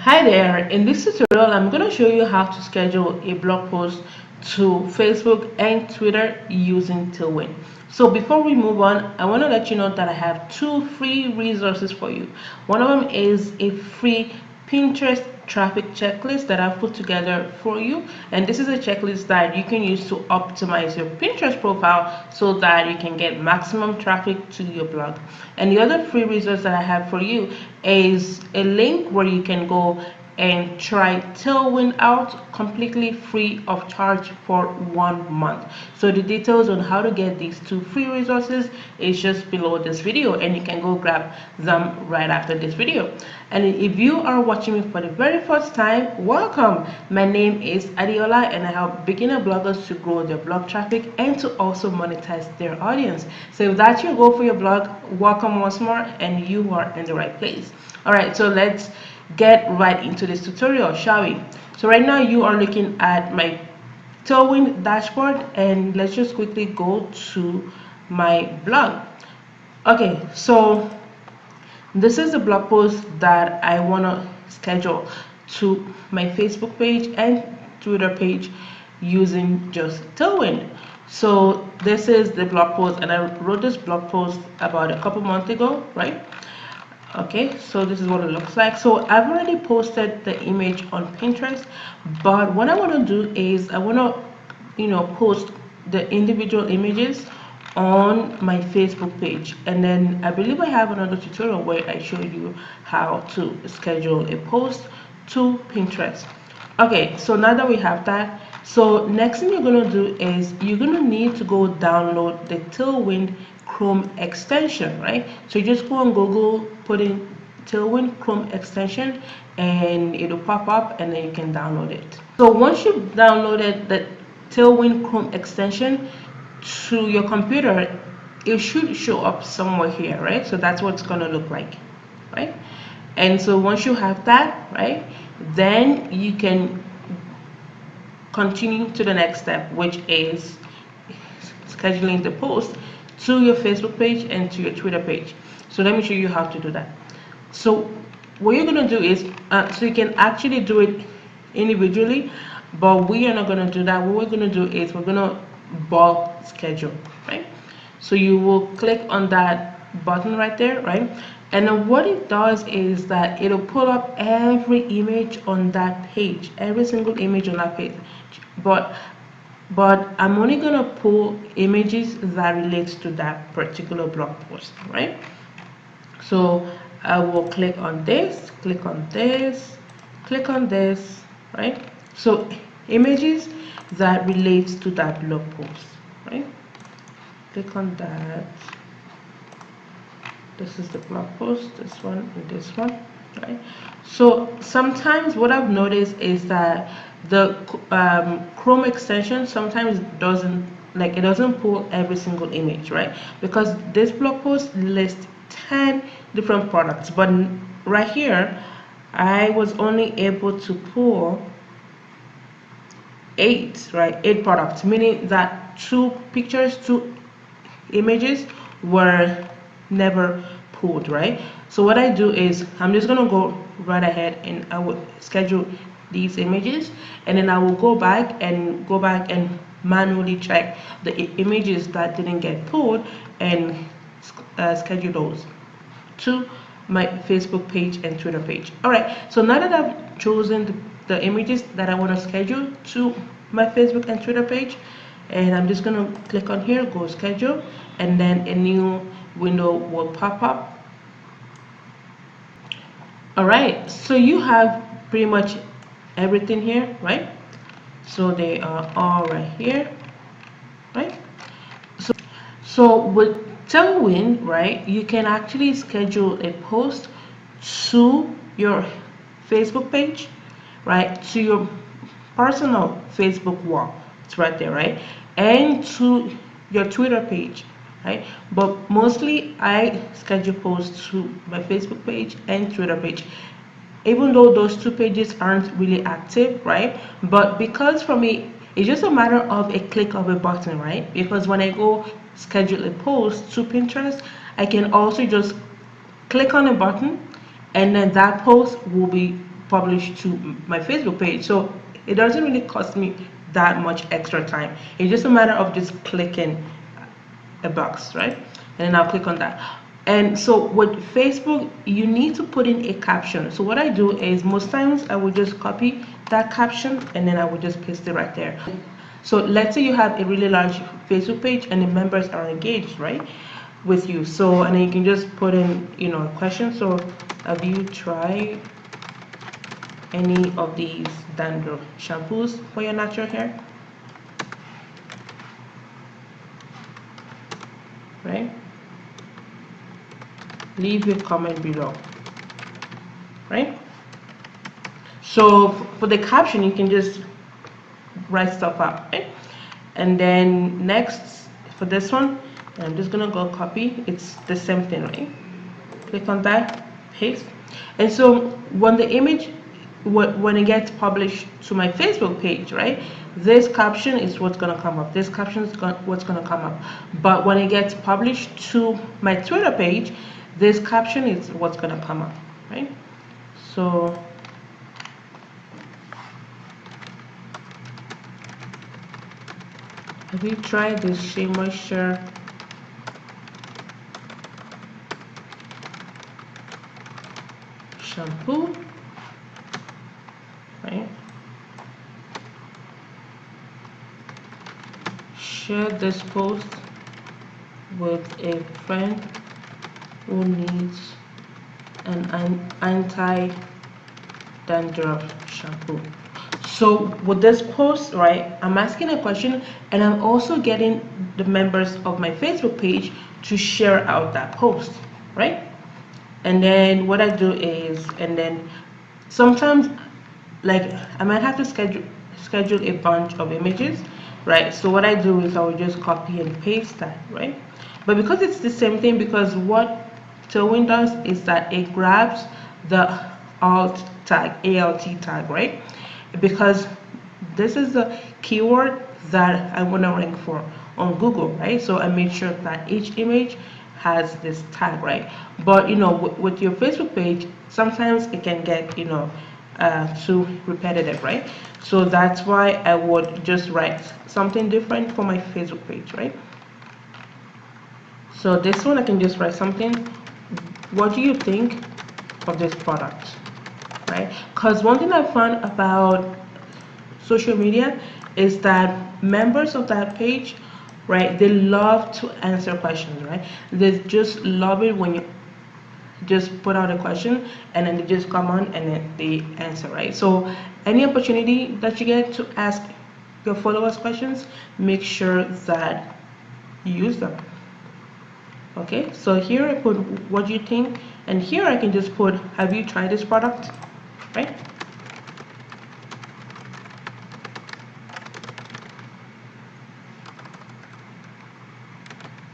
Hi there, in this tutorial I'm going to show you how to schedule a blog post to Facebook and Twitter using Tailwind. So before we move on, I want to let you know that I have two free resources for you. One of them is a free Pinterest traffic checklist that I've put together for you, and this is a checklist that you can use to optimize your Pinterest profile so that you can get maximum traffic to your blog. And the other free resource that I have for you is a link where you can go and try Tailwind out completely free of charge for 1 month. So the details on how to get these two free resources is just below this video, and you can go grab them right after this video. And if you are watching me for the very first time, welcome. My name is Adiola, and I help beginner bloggers to grow their blog traffic and to also monetize their audience. So if that's your goal for your blog, welcome once more, and you are in the right place. All right, so let's get right into this tutorial, shall we? So right now you are looking at my Tailwind dashboard, and let's just quickly go to my blog. Okay, so this is the blog post that I want to schedule to my Facebook page and Twitter page using just Tailwind. So this is the blog post, and I wrote this blog post about a couple months ago, right? Okay, so this is what it looks like. So I've already posted the image on Pinterest, but what I want to do is I want to post the individual images on my Facebook page, and then I believe I have another tutorial where I show you how to schedule a post to Pinterest. Okay, so now that we have that, so next thing you're going to do is you're going to need to go download the Tailwind Chrome extension, right? So you just go on Google, put in Tailwind Chrome extension, and it'll pop up, and then you can download it. So once you've downloaded the Tailwind Chrome extension to your computer, it should show up somewhere here, right? So that's what it's going to look like, right? And so once you have that, right, then you can continue to the next step, which is scheduling the post to your Facebook page and to your Twitter page. So let me show you how to do that. So what you're going to do is, so you can actually do it individually, but we are not going to do that. What we're going to do is we're going to bulk schedule, right? So you will click on that button right there, right? And then what it does is that it'll pull up every image on that page, every single image on that page. But I'm only gonna pull images that relates to that particular blog post, right? So I will click on this, click on this, click on this, right? So images that relates to that blog post, right? Click on that. This is the blog post, this one and this one, right? So sometimes what I've noticed is that the Chrome extension sometimes doesn't pull every single image, right? Because this blog post lists 10 different products, but right here I was only able to pull 8, right? 8 products, meaning that 2 pictures, 2 images were never pulled, right? So what I do is I'm just gonna go right ahead and I will schedule these images, and then I will go back and manually check the images that didn't get pulled and schedule those to my Facebook page and Twitter page. All right, so now that I've chosen the images that I want to schedule to my Facebook and Twitter page, and I'm just gonna click on here, go schedule, and then a new window will pop up. All right, so you have pretty much everything here, right? So they are all right here, right? So with Tailwind, right, you can actually schedule a post to your Facebook page, right, to your personal Facebook wall. It's right there, right, and to your Twitter page, right? But mostly I schedule posts to my Facebook page and Twitter page, even though those 2 pages aren't really active, right? But because for me it's just a matter of a click of a button, right? Because when I go schedule a post to Pinterest, I can also just click on a button, and then that post will be publish to my Facebook page. So it doesn't really cost me that much extra time. It's just a matter of just clicking a box, right? And then I'll click on that. And so with Facebook, you need to put in a caption. So what I do is most times I will just copy that caption and then I will just paste it right there. So let's say you have a really large Facebook page and the members are engaged, right, with you. So and then you can just put in, a question. So have you tried any of these dandruff shampoos for your natural hair? Right? Leave your comment below. Right? So for the caption, you can just write stuff up, right? And then next for this one, I'm just gonna go copy. It's the same thing, right? Click on that, paste. And so when the image, when it gets published to my Facebook page, right, this caption is what's gonna come up. This caption is what's gonna come up. But when it gets published to my Twitter page, this caption is what's gonna come up, right? So have you tried this Shea Moisture shampoo? Right? Share this post with a friend who needs an anti-dandruff shampoo. So with this post, right, I'm asking a question and I'm also getting the members of my Facebook page to share out that post, right? And then what I do is, and then sometimes, like, I might have to schedule a bunch of images, right? So what I do is I will just copy and paste that, right? But because it's the same thing, because what Tailwind does is that it grabs the alt tag, right? Because this is the keyword that I want to rank for on Google, right? So I make sure that each image has this tag, right? But with your Facebook page, sometimes it can get too repetitive, right? So that's why I would just write something different for my Facebook page, right? So this one I can just write something. What do you think of this product, right? Because one thing I found about social media is that members of that page, right, they love to answer questions, right? They just love it when you just put out a question and then they just come on and then they answer, right? So any opportunity that you get to ask your followers questions, make sure that you use them. Okay, so here I put what do you think, and here I can just put have you tried this product, right?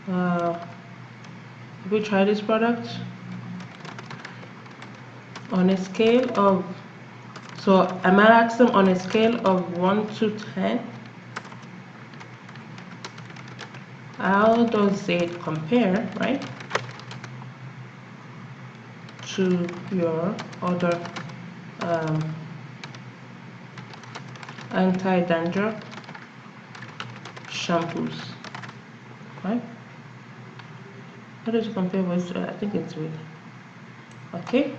Have you tried this product? On a scale of, so I might ask them on a scale of 1 to 10, how does it compare, right, to your other anti-dandruff shampoos, right? How does it compare with, I think it's with, okay.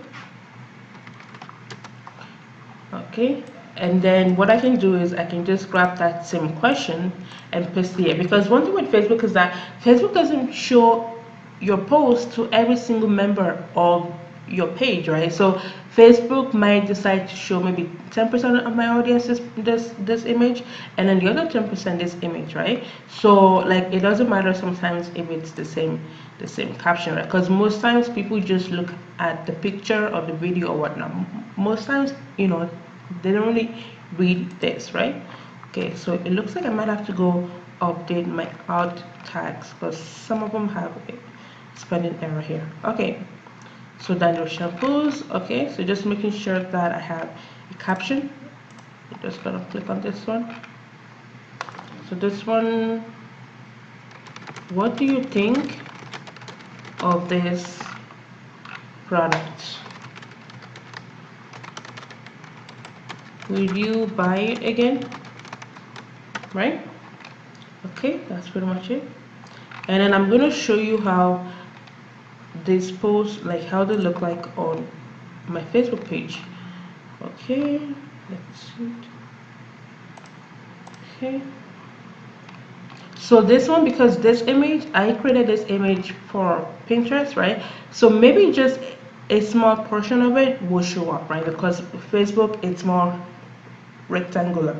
Okay, and then what I can do is I can just grab that same question and paste here, because one thing with Facebook is that Facebook doesn't show your post to every single member of your page, right? So Facebook might decide to show maybe 10% of my audience this image, and then the other 10% this image, right? So like it doesn't matter sometimes if it's the same caption, right? Because most times people just look at the picture or the video or whatnot. Most times, they don't really read this, right? Okay, so it looks like I might have to go update my alt tags because some of them have a spelling error here. Okay, so dandruff shampoos. Okay, so just making sure that I have a caption. I'm just gonna click on this one. So this one, what do you think of this product? will you buy it again, right? Okay, that's pretty much it. And then I'm going to show you how these posts, like how they look like on my Facebook page. Okay, let's see. Okay, so this one, because this image, I created this image for Pinterest, right? So maybe just a small portion of it will show up, right? Because Facebook, it's more rectangular,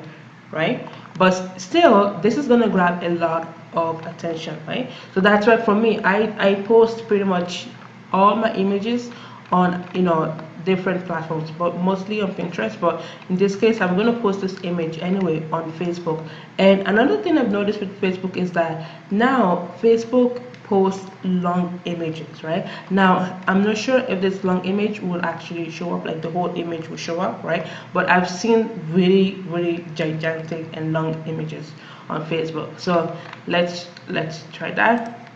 right? But still, this is gonna grab a lot of attention, right? So that's why for me, I post pretty much all my images on, different platforms, but mostly on Pinterest. But in this case, I'm gonna post this image anyway on Facebook. And another thing I've noticed with Facebook is that now Facebook post long images, right? Now I'm not sure if this long image will actually show up, like the whole image will show up, right? But I've seen really gigantic and long images on Facebook. So let's try that.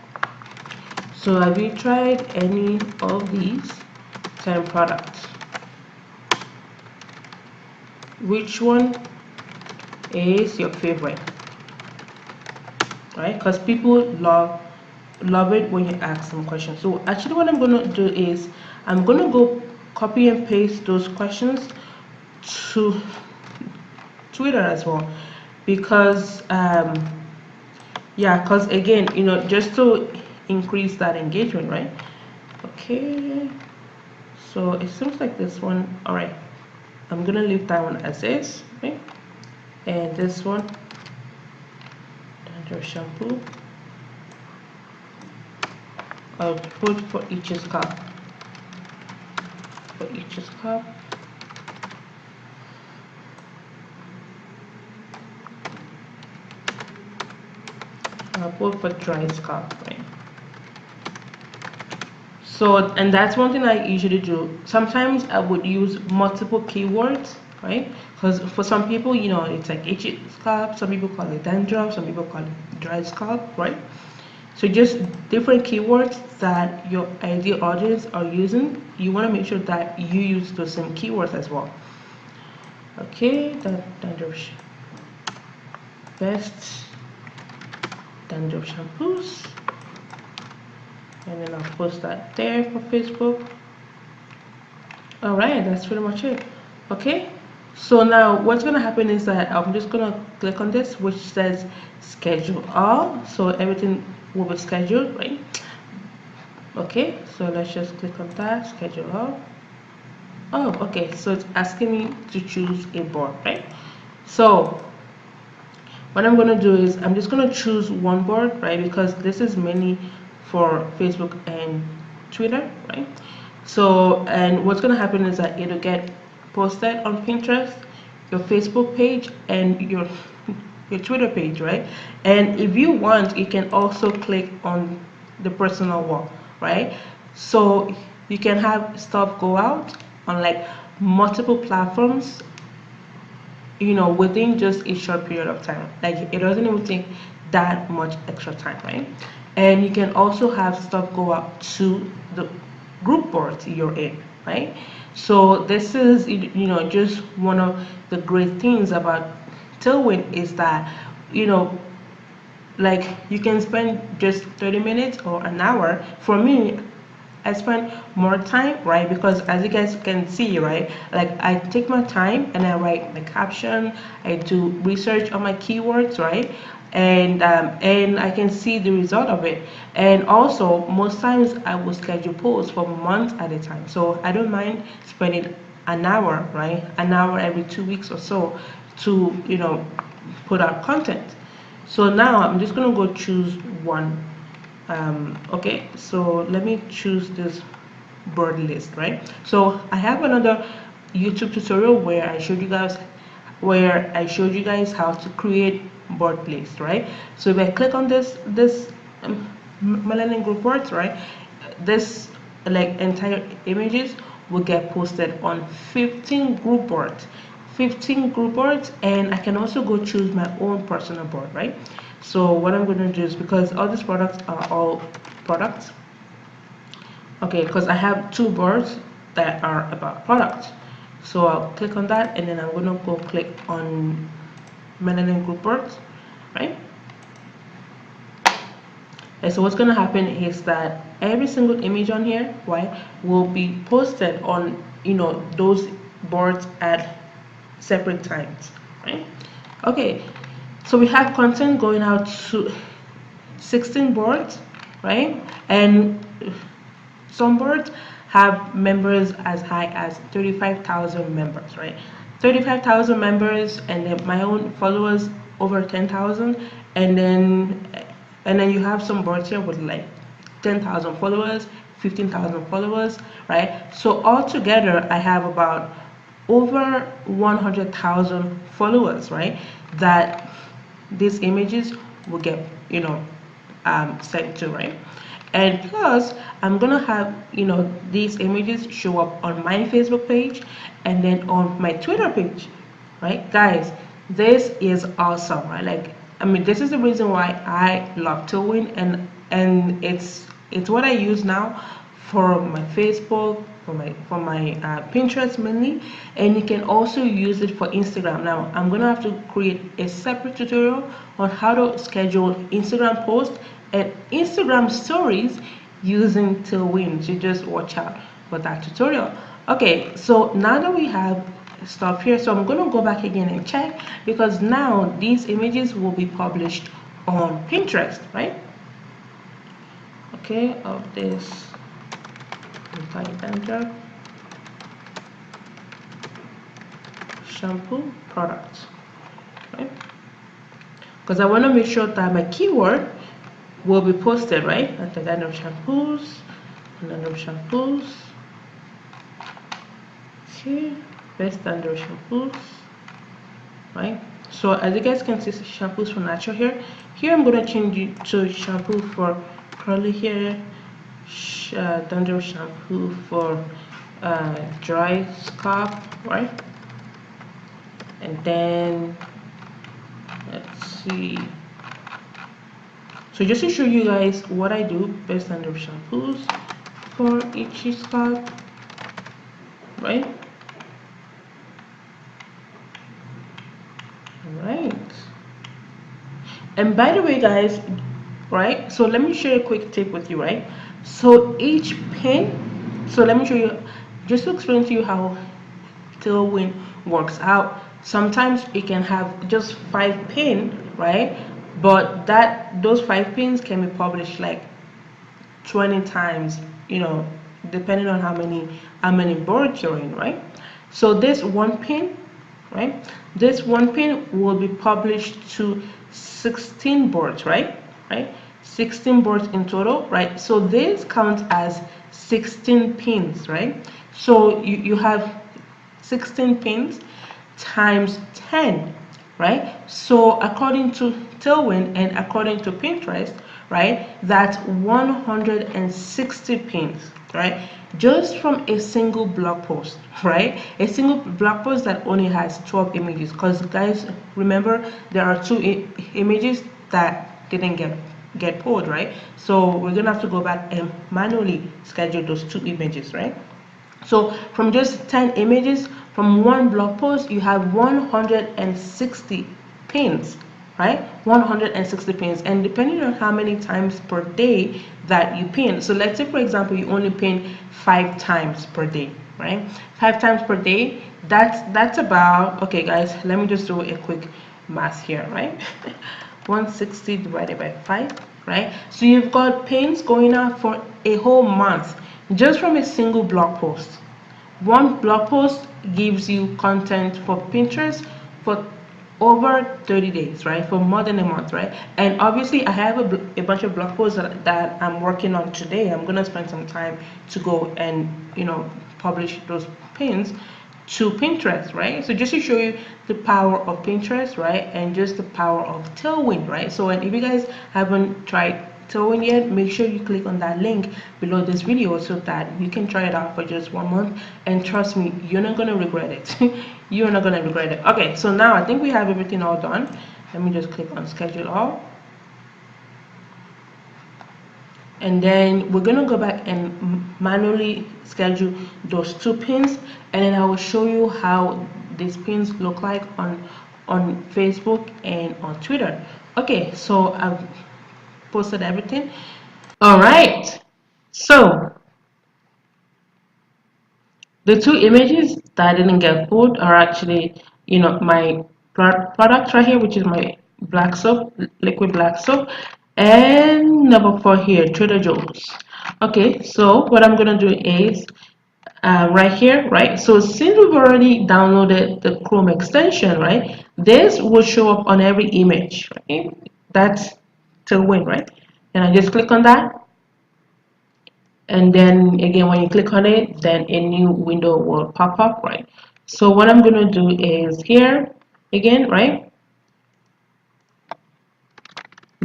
So have you tried any of these 10 products? Which one is your favorite, right? Because people love it when you ask them questions. So actually what I'm going to do is I'm going to go copy and paste those questions to Twitter as well, because yeah, because again, just to increase that engagement, right? Okay, so it seems like this one, all right, I'm gonna leave that one as is, okay? And this one, dandruff shampoo, I'll put for each scalp. For each scalp. I'll put for dry scalp, right? So, and that's one thing I usually do. Sometimes I would use multiple keywords, right? Because for some people, it's like itchy scalp, some people call it dandruff, some people call it dry scalp, right? So just different keywords that your ideal audience are using. You want to make sure that you use those same keywords as well. Okay, dandruff best dandruff shampoos, and then I'll post that there for Facebook. All right, that's pretty much it. Okay, so now what's gonna happen is that I'm just gonna click on this, which says schedule all, so everything will be scheduled, right? Okay, so let's just click on that, schedule all. Oh, okay, so it's asking me to choose a board, right? So what I'm gonna do is I'm just gonna choose one board, right? Because this is mainly for Facebook and Twitter, right? So, and what's gonna happen is that it'll get posted on Pinterest, your Facebook page, and your Twitter page, right? And if you want, you can also click on the personal wall, right? So you can have stuff go out on like multiple platforms, within just a short period of time. Like it doesn't even take that much extra time, right? And you can also have stuff go out to the group boards you're in, right? So this is, just one of the great things about Tailwind is that, you know, like you can spend just 30 minutes or an hour. For me, I spend more time, right? Because as you guys can see, right, like I take my time and I write the caption, I do research on my keywords, right? And I can see the result of it. And also, most times I will schedule posts for months at a time. So I don't mind spending an hour, right? An hour every 2 weeks or so to, put out content. So now I'm just gonna go choose one. Okay, so let me choose this bird list, right? So I have another YouTube tutorial where I showed you guys how to create bird list, right? So if I click on this melanin group boards, right, this like entire images will get posted on 15 group boards. 15 group boards, and I can also go choose my own personal board, right? So what I'm going to do is, because all these products are all products, okay, because I have two boards that are about products. So I'll click on that, and then I'm gonna go click on melanin group boards, right? And so what's gonna happen is that every single image on here, right, will be posted on, you know, those boards at separate times, right? Okay, so we have content going out to 16 boards, right? And some boards have members as high as 35,000 members, right? 35,000 members, and then my own followers over 10,000, and then you have some boards here with like 10,000 followers, 15,000 followers, right? So altogether, I have about over 100,000 followers, right? That these images will get, you know, sent to, right? And plus, I'm gonna have, you know, these images show up on my Facebook page and then on my Twitter page, right? Guys, this is awesome, right? Like, I mean, this is the reason why I love Tailwind, and it's what I use now for my Facebook, for my Pinterest mainly, and you can also use it for Instagram. Now I'm gonna have to create a separate tutorial on how to schedule Instagram posts and Instagram stories using Tailwind. So just watch out for that tutorial. Okay, so now that we have stuff here, so I'm gonna go back again and check, because now these images will be published on Pinterest, right? Okay, of this anti-dandruff shampoo product, right? Because I want to make sure that my keyword will be posted, right? Anti-dandruff shampoos, okay, best dandruff shampoos, right? So as you guys can see, shampoos for natural hair. Here I'm gonna change it to shampoo for curly hair, dandruff shampoo for dry scalp, right? And then let's see. So just to show you guys what I do, best dandruff shampoos for itchy scalp, right? Right. And by the way, guys, right? So let me share a quick tip with you, right? So each pin, so let me show you, just to explain to you how Tailwind works out. Sometimes it can have just 5 pins, right? But those 5 pins can be published like 20 times, you know, depending on how many boards you're in, right? So this one pin, right? This one pin will be published to 16 boards, right? 16 boards in total, right? So this counts as 16 pins, right? So you have 16 pins times 10, right? So according to Tailwind and according to Pinterest, right, that's 160 pins, right? Just from a single blog post, right? A single blog post that only has 12 images. Because guys, remember, there are 2 images that didn't get pulled, right? So we're gonna have to go back and manually schedule those 2 images, right? So from just 10 images from one blog post, you have 160 pins, right? 160 pins, and depending on how many times per day that you pin. So let's say, for example, you only pin 5 times per day, right? 5 times per day. That's about, okay, guys. Let me just do a quick math here, right? 160 divided by 5, right? So you've got pins going out for a whole month just from a single blog post. One blog post gives you content for Pinterest for over 30 days, right? For more than a month, right? And obviously I have a bunch of blog posts that I'm working on today. I'm gonna spend some time to go and, you know, publish those pins to Pinterest, right? So just to show you the power of Pinterest, right? And just the power of Tailwind, right? So, and if you guys haven't tried Tailwind yet, make sure you click on that link below this video so that you can try it out for just 1 month, and trust me, you're not gonna regret it. You're not gonna regret it. Okay, so now I think we have everything all done. Let me just click on schedule all. and then we're gonna go back and manually schedule those two pins, and then I will show you how these pins look like on Facebook and on Twitter. Okay, so I've posted everything. All right, so the two images that I didn't get pulled are actually, my product right here, which is my black soap, liquid black soap, and number 4 here, Trader Joe's. Okay, so what I'm gonna do is right here, right? So since we've already downloaded the Chrome extension, right, this will show up on every image, right? That's Tailwind, right? And I just click on that, and then again when you click on it, then a new window will pop up, right? So what I'm going to do is here again, right,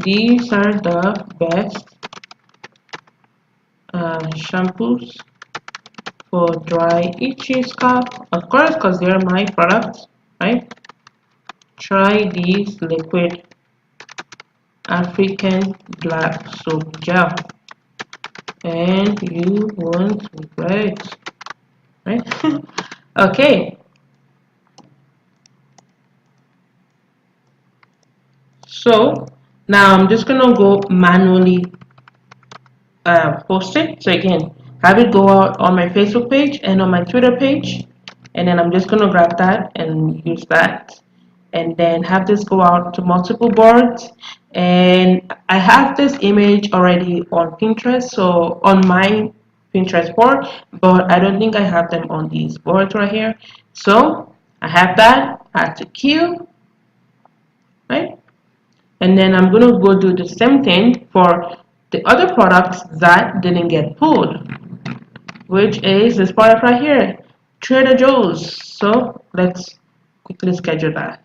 these are the best shampoos for dry itchy scalp, of course, because they're my products, right? Try these liquid African black soap gel and you won't regret, right? Okay, so now I'm just gonna go manually post it. So again, have it go out on my Facebook page and on my Twitter page, and then I'm just gonna grab that and use that, and then have this go out to multiple boards. And I have this image already on Pinterest, so on my Pinterest board, but I don't think I have them on these boards right here. So I have that, add to queue, right? And then I'm going to go do the same thing for the other products that didn't get pulled, which is this product right here, Trader Joe's. So let's quickly schedule that.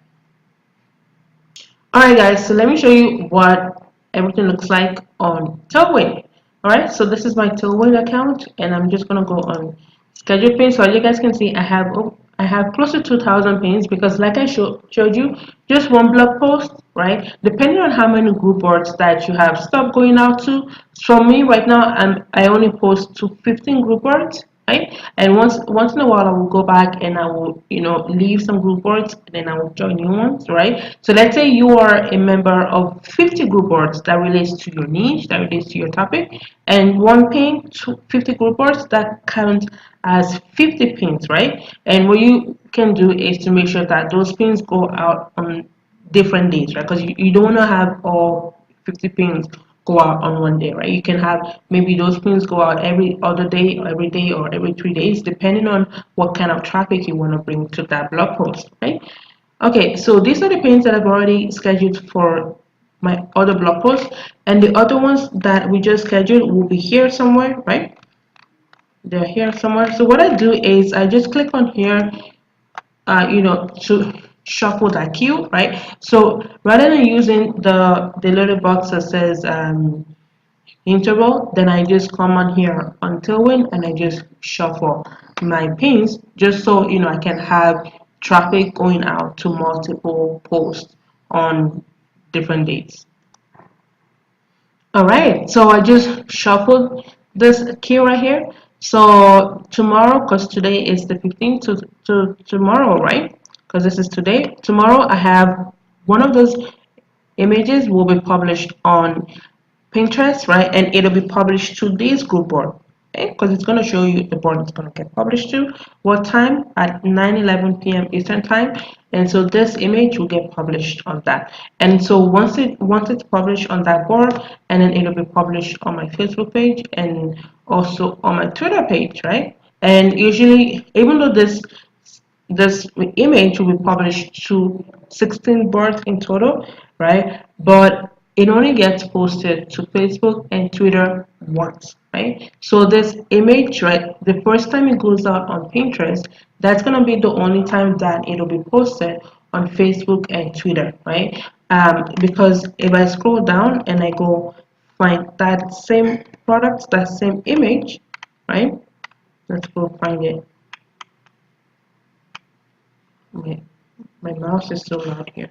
Alright guys, so let me show you what everything looks like on Tailwind. Alright, so this is my Tailwind account, and I'm just gonna go on schedule pins. So as you guys can see, I have close to 2,000 pins because like I showed you, just one blog post, right? Depending on how many group boards that you have stopped going out to. So me right now, I only post to 15 group boards, right? And once in a while I will go back and I will leave some group boards, and then I will join new ones, right? So let's say you are a member of 50 group boards that relates to your niche, that relates to your topic, and one pin to 50 group boards that count as 50 pins, right? And what you can do is to make sure that those pins go out on different days, right? Because you don't want to have all 50 pins go out on one day, right? You can have maybe those pins go out every other day, or every day, or every 3 days, depending on what kind of traffic you want to bring to that blog post, right? Okay, so these are the pins that I've already scheduled for my other blog posts, and the other ones that we just scheduled will be here somewhere, right? They're here somewhere. So what I do is I just click on here, to shuffle that queue, right? So rather than using the little box that says interval, then I just come on here on Tailwind and I just shuffle my pins just so I can have traffic going out to multiple posts on different days. All right, so I just shuffled this key right here. So tomorrow, because today is the 15th, to tomorrow, right? Because this is today. Tomorrow, I have one of those images will be published on Pinterest, right? And it'll be published to this group board, okay? Because it's going to show you the board it's going to get published to, what time, at 9:11 p.m. Eastern time. And so this image will get published on that. And so once it's published on that board, and then it'll be published on my Facebook page and also on my Twitter page, right? And usually, even though this image will be published to 16 boards in total, right? But it only gets posted to Facebook and Twitter once, right? So this image, right, the first time it goes out on Pinterest, that's gonna be the only time that it'll be posted on Facebook and Twitter, right? Because if I scroll down and I go find that same product, that same image, right? Let's go find it. Okay. My mouse is still not here.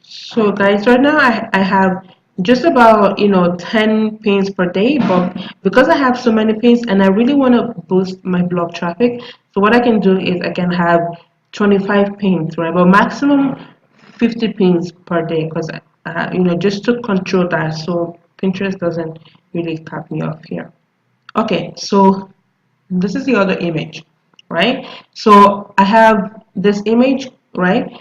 So guys, right now I have just about 10 pins per day. But because I have so many pins and I really want to boost my blog traffic, so what I can do is I can have 25 pins, right? But maximum 50 pins per day, because just to control that, so Pinterest doesn't really cut me off here. Okay, so this is the other image, right? So I have this image, right,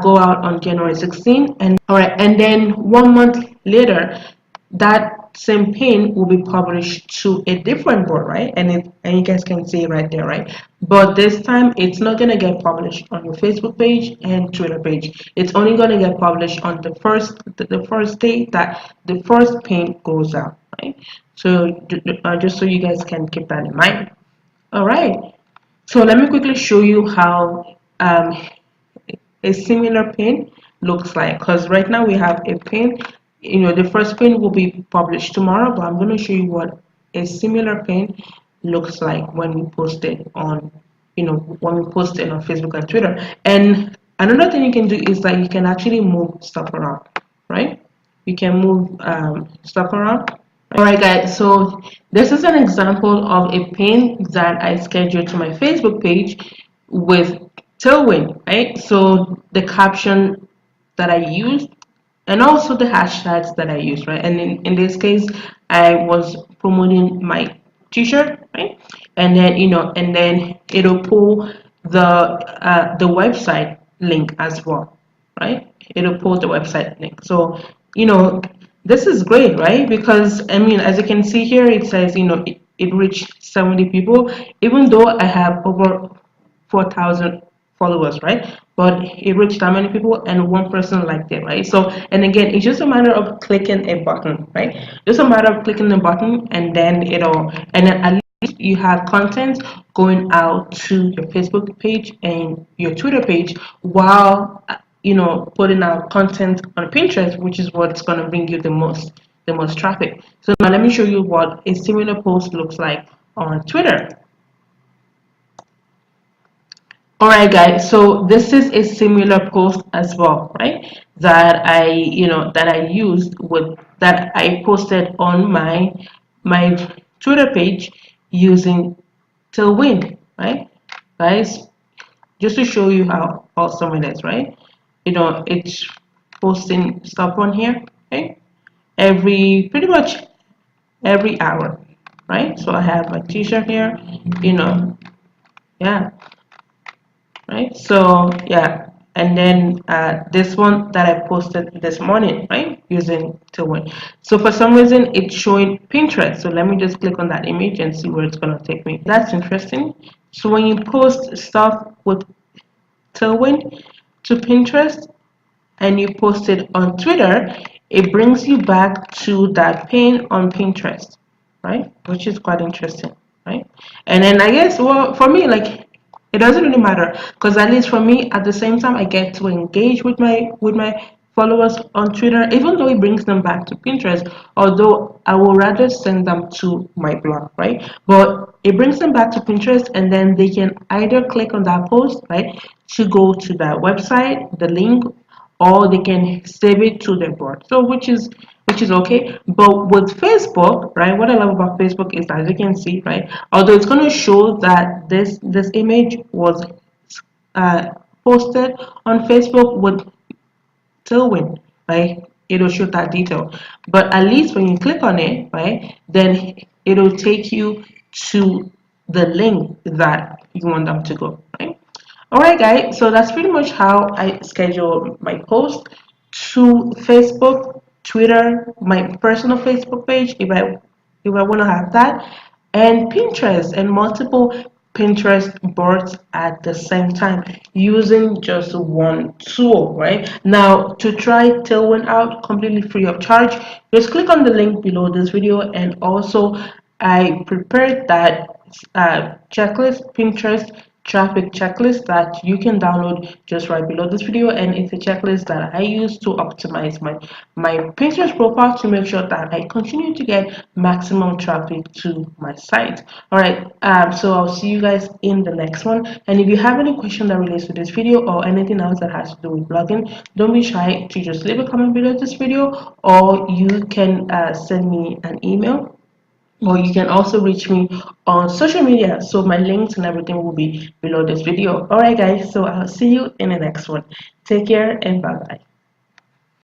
go out on January 16, and all right, and then 1 month later that same pin will be published to a different board, right? And you guys can see it right there, right? But this time it's not going to get published on your Facebook page and Twitter page. It's only going to get published on the first day that the first pin goes out, right? So just so you guys can keep that in mind. All right, so let me quickly show you how a similar pin looks like, because right now we have a pin. The first pin will be published tomorrow, but I'm going to show you what a similar pin looks like when we post it on Facebook and Twitter. And another thing you can do is that you can actually move stuff around, right? You can move stuff around. Alright guys, so this is an example of a pin that I scheduled to my Facebook page with Tailwind, right? So the caption that I used and also the hashtags that I used, right? And in this case, I was promoting my t-shirt, right? And then and then it'll pull the website link as well, right? It'll pull the website link. So you know this is great, right? Because I mean, as you can see here, it says it reached 70 people, even though I have over 4,000 followers, right? But it reached that many people and one person liked it, right? So, and again, it's just a matter of clicking a button, right? Just a matter of clicking the button, and then and then at least you have content going out to your Facebook page and your Twitter page, while putting out content on Pinterest, which is what's going to bring you the most traffic. So now let me show you what a similar post looks like on Twitter. Alright guys, so this is a similar post as well, right? That I used with that I posted on my Twitter page using Tailwind, right? Guys, just to show you how awesome it is, right? It's posting stuff on here, okay? Pretty much every hour, right? So I have my t-shirt here, yeah, right? So yeah, and then this one that I posted this morning, right, using Tailwind. So for some reason it's showing Pinterest. So let me just click on that image and see where it's gonna take me. That's interesting. So when you post stuff with Tailwind to Pinterest and you post it on Twitter, it brings you back to that pin on Pinterest, right? Which is quite interesting, right? And then I guess, well, for me, like, it doesn't really matter, because at least for me, at the same time, I get to engage with my followers on Twitter, even though it brings them back to Pinterest. Although I will rather send them to my blog, right? But it brings them back to Pinterest, and then they can either click on that post, right, to go to that website, the link, or they can save it to their board. So which is okay. But with Facebook, right, what I love about Facebook is that, as you can see, right, although it's going to show that this image was uh, posted on Facebook with Tailwind, right, it'll show that detail. But at least when you click on it, right, then it'll take you to the link that you want them to go, right? Alright guys, so that's pretty much how I schedule my post to Facebook, Twitter, my personal Facebook page if I want to have that, and Pinterest, and multiple Pinterest boards at the same time using just one tool, right? Now, to try Tailwind out completely free of charge, just click on the link below this video, and also I prepared that checklist, Pinterest traffic checklist that you can download just right below this video, and it's a checklist that I use to optimize my Pinterest profile to make sure that I continue to get maximum traffic to my site. All right, so I'll see you guys in the next one, and if you have any question that relates to this video or anything else that has to do with blogging, don't be shy to just leave a comment below this video, or you can send me an email, or you can also reach me on social media. So my links and everything will be below this video. All right guys, so I'll see you in the next one. Take care and bye bye.